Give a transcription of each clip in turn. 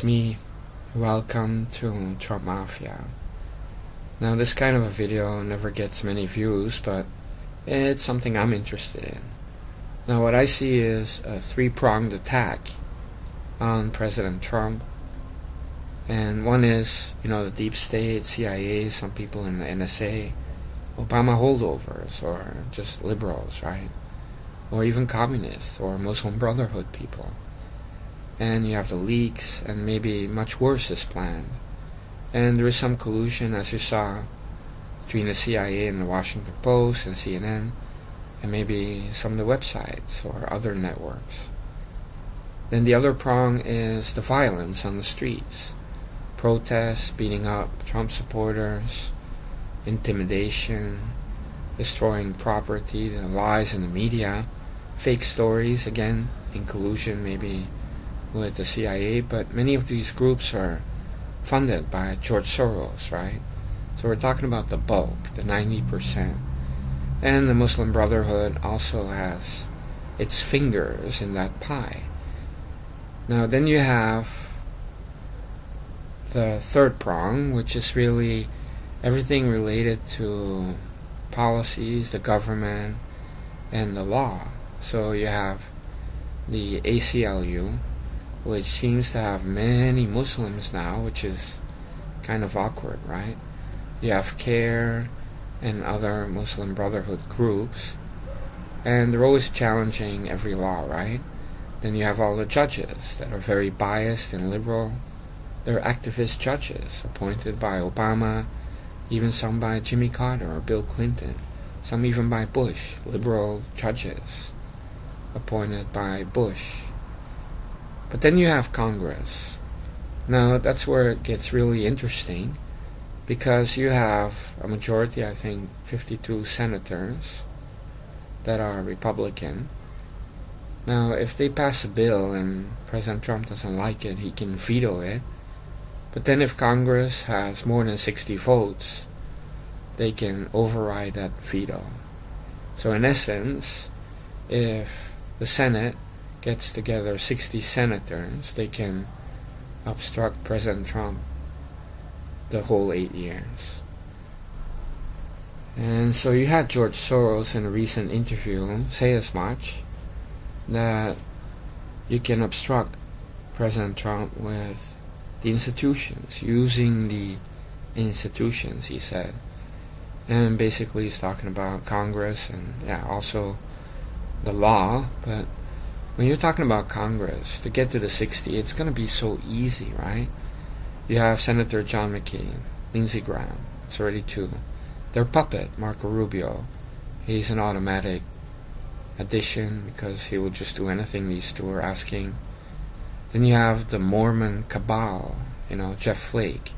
it's me. Welcome to Trump Mafia. Now, this kind of a video never gets many views, but it's something I'm interested in. Now, what I see is a three-pronged attack on President Trump. And one is, the deep state, CIA, some people in the NSA, Obama holdovers, or just liberals, right? Or even communists, or Muslim Brotherhood people. And you have the leaks, and maybe much worse is planned. And there is some collusion, as you saw, between the CIA and the Washington Post and CNN, and maybe some of the websites or other networks. Then the other prong is the violence on the streets. Protests, beating up Trump supporters, intimidation, destroying property, the lies in the media, fake stories, again, in collusion maybe with the CIA, but many of these groups are funded by George Soros, right? So we're talking about the bulk, the 90%. And the Muslim Brotherhood also has its fingers in that pie. Now then you have the third prong, which is really everything related to policies, the government, and the law. So you have the ACLU, which seems to have many Muslims now, which is kind of awkward, right? You have CARE and other Muslim Brotherhood groups, and they're always challenging every law, right? Then you have all the judges that are very biased and liberal. They're activist judges appointed by Obama, even some by Jimmy Carter or Bill Clinton, some even by Bush, liberal judges appointed by Bush. But then you have Congress. Now, that's where it gets really interesting, because you have a majority, I think, 52 senators that are Republican. Now, if they pass a bill and President Trump doesn't like it, he can veto it. But then if Congress has more than 60 votes, they can override that veto. So in essence, if the Senate gets together 60 senators, they can obstruct President Trump the whole 8 years. And so you had George Soros in a recent interview say as much, that you can obstruct President Trump with the institutions, using the institutions, he said. And basically he's talking about Congress and also the law. But when you're talking about Congress, to get to the 60, it's going to be so easy, right? You have Senator John McCain, Lindsey Graham, it's already 2. Their puppet, Marco Rubio, he's an automatic addition because he will just do anything these two are asking. Then you have the Mormon cabal, Jeff Flake,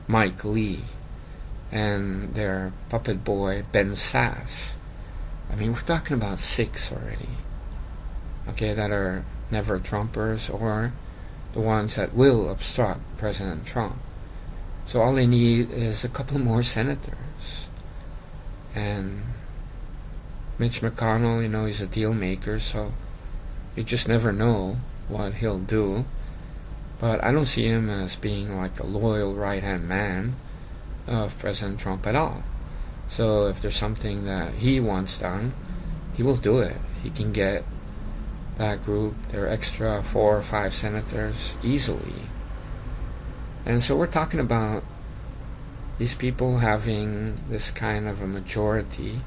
Mike Lee, and their puppet boy, Ben Sass. I mean, we're talking about 6 already. Okay, that are never Trumpers, or the ones that will obstruct President Trump. So all they need is a couple more senators. And Mitch McConnell, he's a deal maker, so you just never know what he'll do. But I don't see him as being like a loyal right-hand man of President Trump at all. So if there's something that he wants done, he will do it. He can get that group, their extra 4 or 5 senators, easily. And so we're talking about these people having this kind of a majority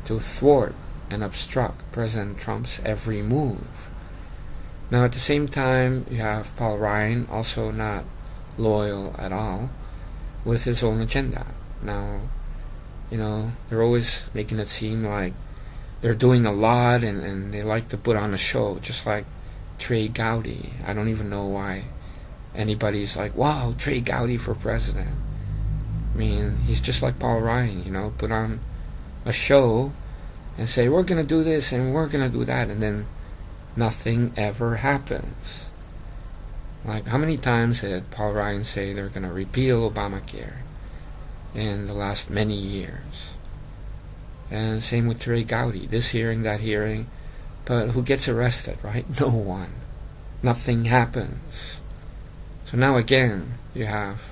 to thwart and obstruct President Trump's every move. Now, at the same time, you have Paul Ryan, also not loyal at all, with his own agenda. Now, they're always making it seem like they're doing a lot, and they like to put on a show, just like Trey Gowdy. I don't even know why anybody's like, wow, Trey Gowdy for president. I mean, he's just like Paul Ryan, put on a show and say, we're going to do this and we're going to do that, and then nothing ever happens. Like, how many times did Paul Ryan say they're going to repeal Obamacare in the last many years? And same with Trey Gowdy, this hearing, that hearing. But who gets arrested, right? No one. Nothing happens. So now again, you have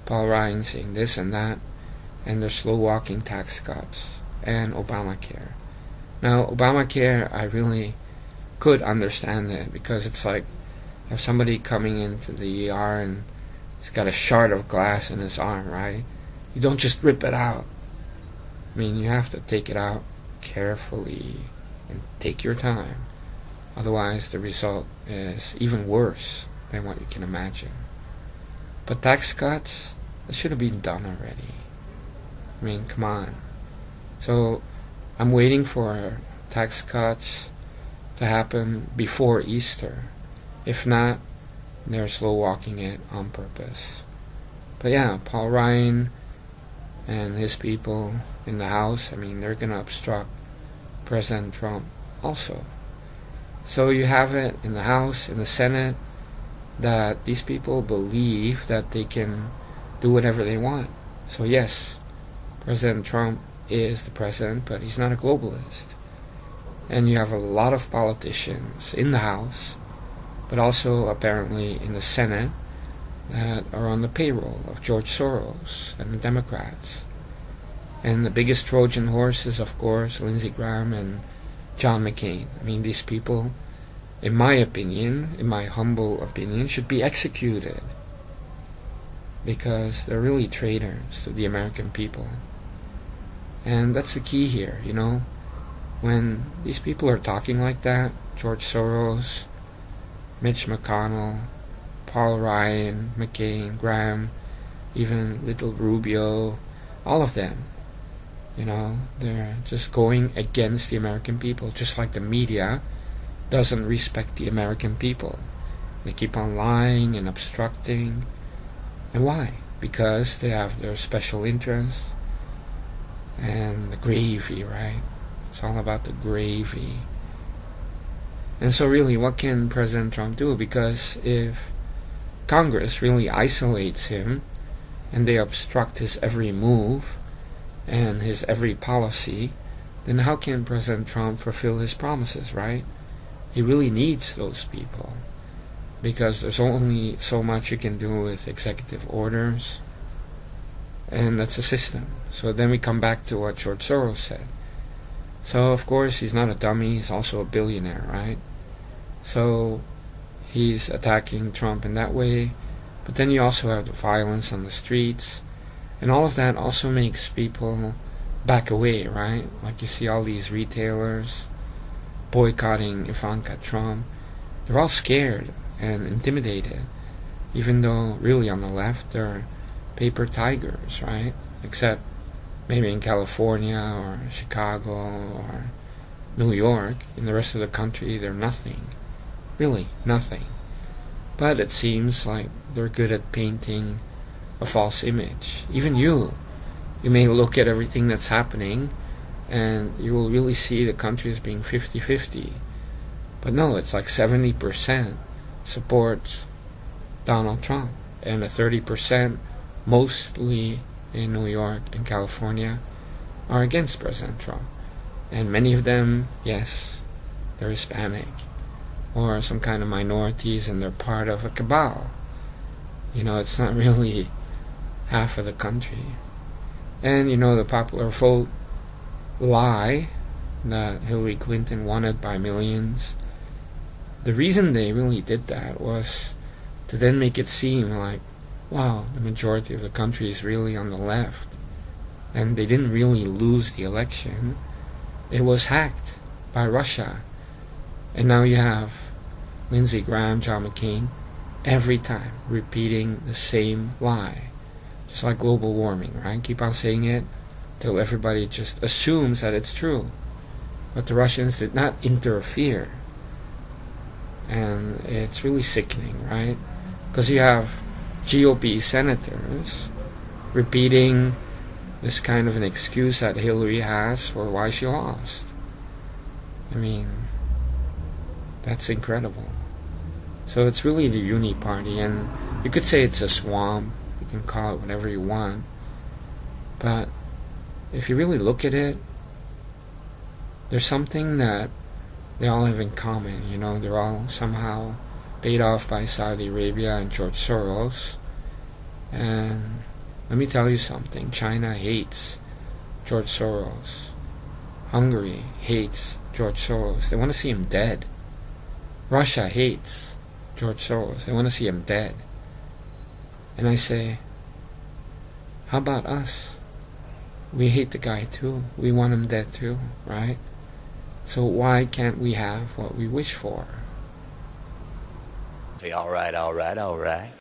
Paul Ryan saying this and that, and they're slow-walking tax cuts and Obamacare. Now, Obamacare, I really could understand it, because it's like you have somebody coming into the ER and he's got a shard of glass in his arm, right? You don't just rip it out. I mean, you have to take it out carefully and take your time. Otherwise, the result is even worse than what you can imagine. But tax cuts, that should have been done already. I mean, come on. So, I'm waiting for tax cuts to happen before Easter. If not, they're slow walking it on purpose. But yeah, Paul Ryan and his people in the House, I mean, they're going to obstruct President Trump also. So you have it in the House, in the Senate, that these people believe that they can do whatever they want. So yes, President Trump is the president, but he's not a globalist. And you have a lot of politicians in the House, but also apparently in the Senate, that are on the payroll of George Soros and the Democrats. And the biggest Trojan horse is, of course, Lindsey Graham and John McCain. I mean, these people, in my opinion, in my humble opinion, should be executed, because they're really traitors to the American people. And that's the key here, you know. When these people are talking like that, George Soros, Mitch McConnell, Paul Ryan, McCain, Graham, even little Rubio, all of them, you know, they're just going against the American people, just like the media doesn't respect the American people. They keep on lying and obstructing. And why? Because they have their special interests and the gravy, right? It's all about the gravy. And so really, what can President Trump do? Because if Congress really isolates him and they obstruct his every move and his every policy, then how can President Trump fulfill his promises, right? He really needs those people, because there's only so much you can do with executive orders, and that's the system. So then we come back to what George Soros said. So of course he's not a dummy, he's also a billionaire, right? So he's attacking Trump in that way, but then you also have the violence on the streets, and all of that also makes people back away, right? Like you see all these retailers boycotting Ivanka Trump. They're all scared and intimidated, even though really on the left they're paper tigers, right? Except maybe in California or Chicago or New York. In the rest of the country they're nothing. Really nothing. But it seems like they're good at painting a false image. Even you may look at everything that's happening and you will really see the country as being 50-50. But no, it's like 70% supports Donald Trump, and a 30%, mostly in New York and California, are against President Trump. And many of them, yes, they're Hispanic or some kind of minorities, and they're part of a cabal. You know, it's not really half of the country. And you know, the popular vote lie that Hillary Clinton won it by millions. The reason they really did that was to then make it seem like, wow, the majority of the country is really on the left, and they didn't really lose the election. It was hacked by Russia. And now you have Lindsey Graham, John McCain, every time repeating the same lie. Just like global warming, right? Keep on saying it till everybody just assumes that it's true. But the Russians did not interfere. And it's really sickening, right? Because you have GOP senators repeating this kind of an excuse that Hillary has for why she lost. I mean, that's incredible. So it's really the uni party, and you could say it's a swamp, you can call it whatever you want, but if you really look at it, there's something that they all have in common, you know. They're all somehow paid off by Saudi Arabia and George Soros. And let me tell you something, China hates George Soros. Hungary hates George Soros. They want to see him dead. Russia hates George Soros. They want to see him dead. And I say, how about us? We hate the guy too. We want him dead too, right? So why can't we have what we wish for? Say, all right, all right, all right.